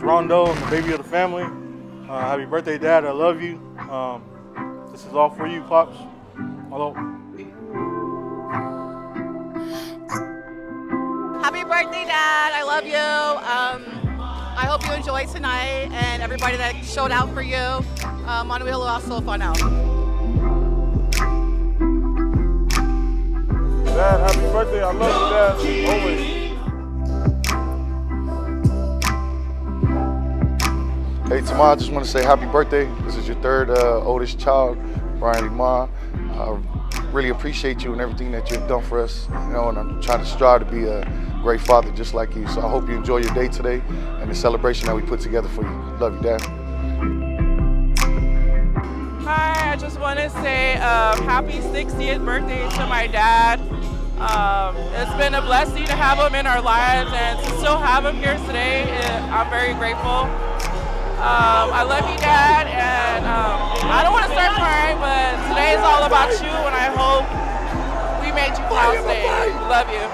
is Rondo, I'm the baby of the family. Happy birthday, Dad. I love you. This is all for you, Pops. Hello. Happy birthday, Dad. I love you. I hope you enjoy tonight and everybody that showed out for you. Manuel will also fun out. Dad, happy birthday. I love you, Dad. Always. Hey, Tamar, I just want to say happy birthday. This is your third oldest child, Brian Limar. I really appreciate you and everything that you've done for us, and I'm trying to strive to be a great father just like you. So I hope you enjoy your day today and the celebration that we put together for you. Love you, Dad. Hi, I just want to say happy 60th birthday to my dad. It's been a blessing to have him in our lives, and to still have him here today, I'm very grateful. I love you, Dad, and I don't want to start crying, but today is all about you, and I hope we made you proud today. Love you.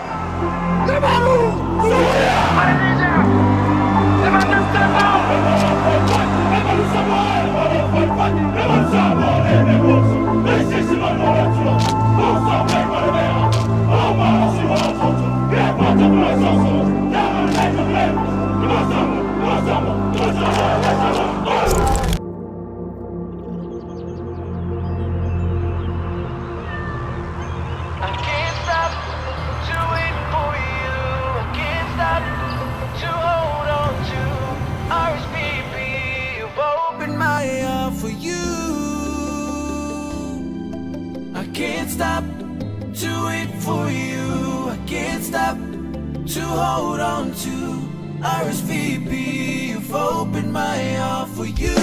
Can't stop to wait for you. I can't stop to hold on to RSVP. You've opened my heart for you.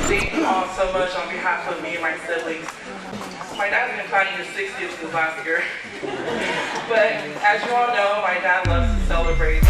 Thank you all so much on behalf of me and my siblings. My dad's been planning his 60th since last year. But as you all know, my dad loves to celebrate.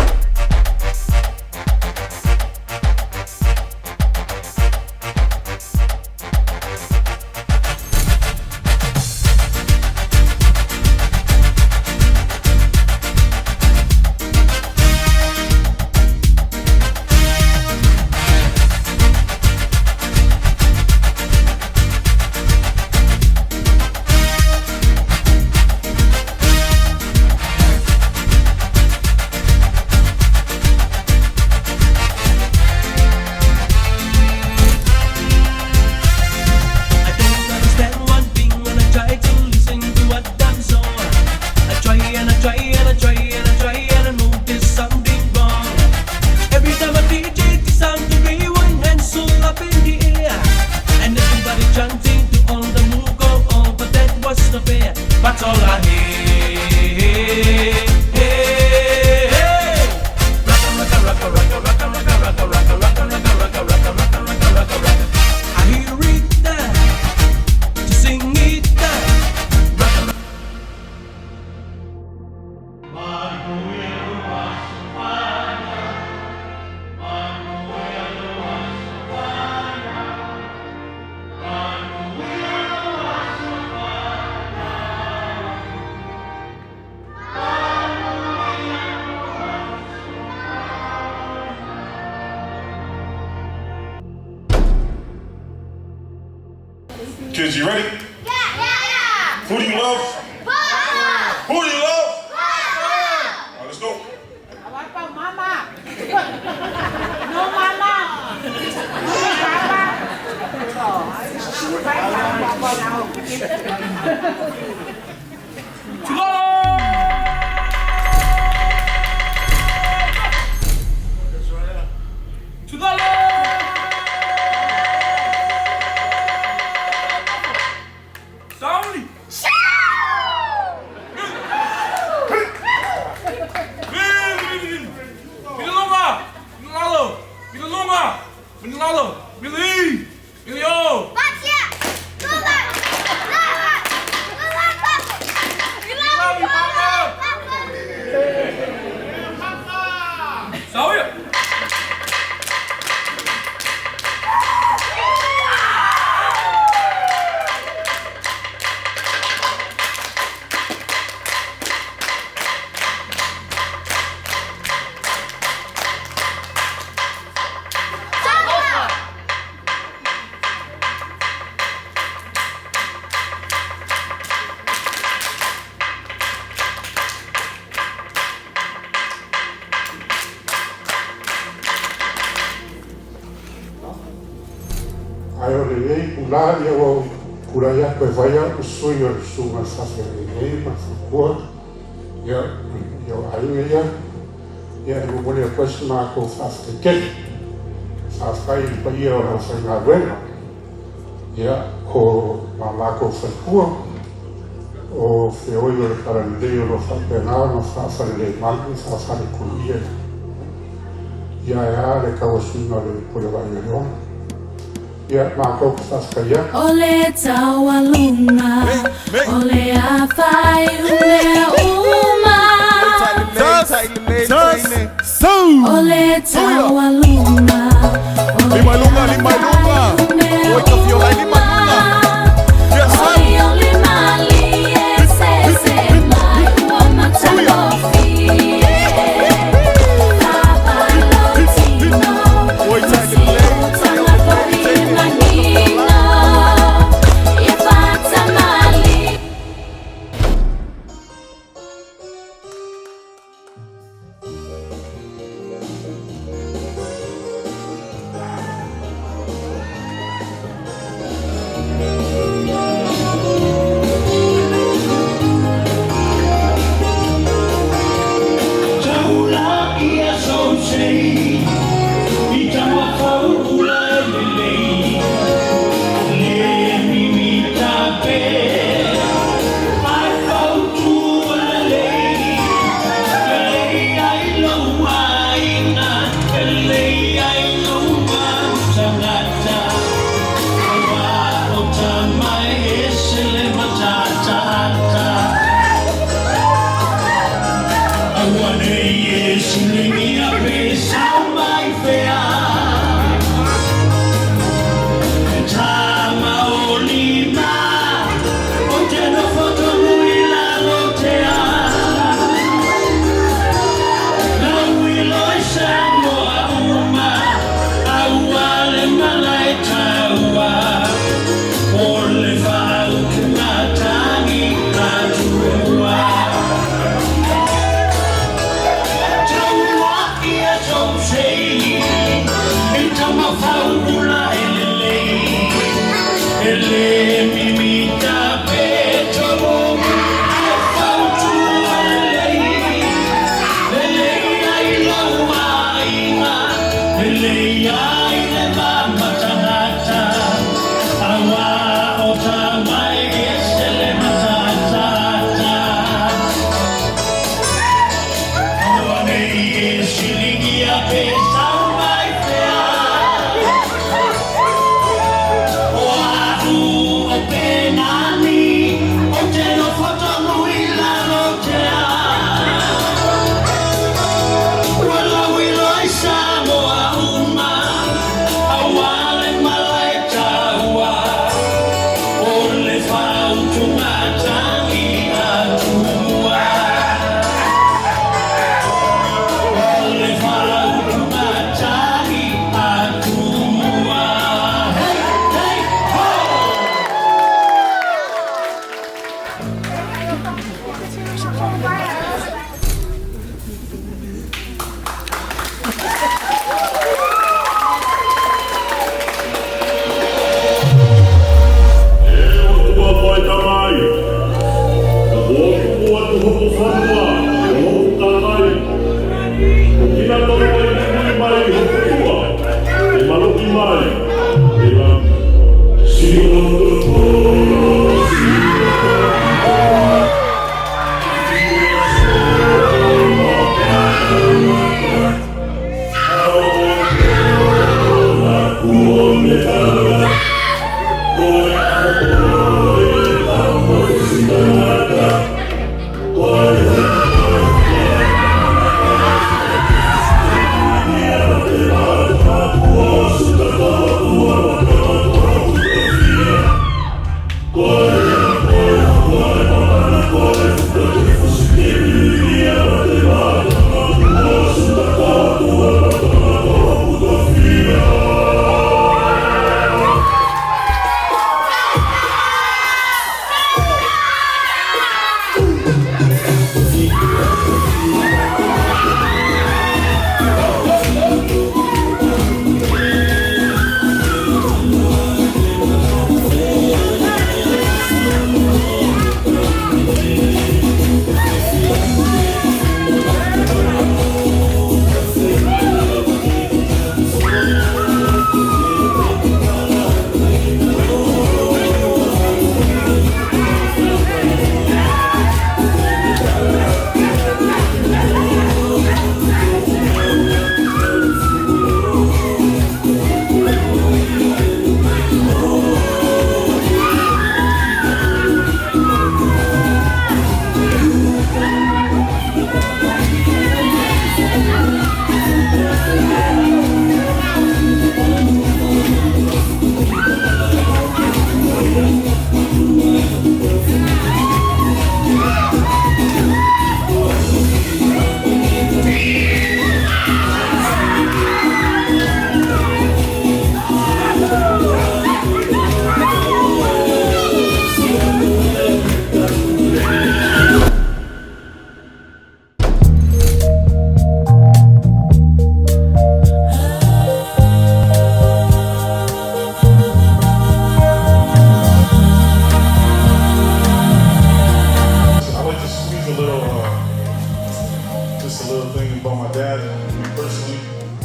Kids, you ready? Yeah. Who do you love? Who do you love? All right, let's go. I like my mama. No mama. To the left! Soundly! Ayo lei pula ia o pula ia pe vaya o sonho o suma sasa lei mas por ia ayo ia o mole a question mark o sasa ke sasa i pa ia o sa na bueno ia o mama ko sa o se oio para el día lo fa penal no sasa le mal sasa le kuia ia le kawasuna le por vaya ya mako saskaya ole tawalunga ole afai ole uma ole tawalunga Lima lunga Oi ka fiola lima lunga Yes ole ole mali ese mai wa matalofi Oi Oh,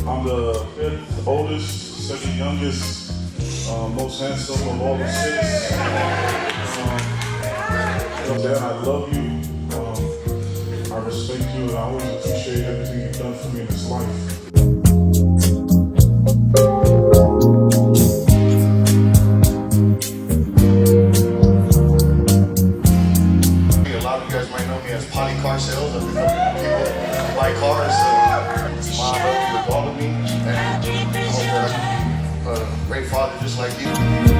I'm the 5th oldest, 2nd youngest, most handsome of all the 6. Dad, I love you. I respect you, and I always appreciate everything you've done for me in this life. A lot of you guys might know me as Poly Car Sales. I've been helping people buy cars. Mom, I love you with all of me, and I hope that I'm a great father just like you.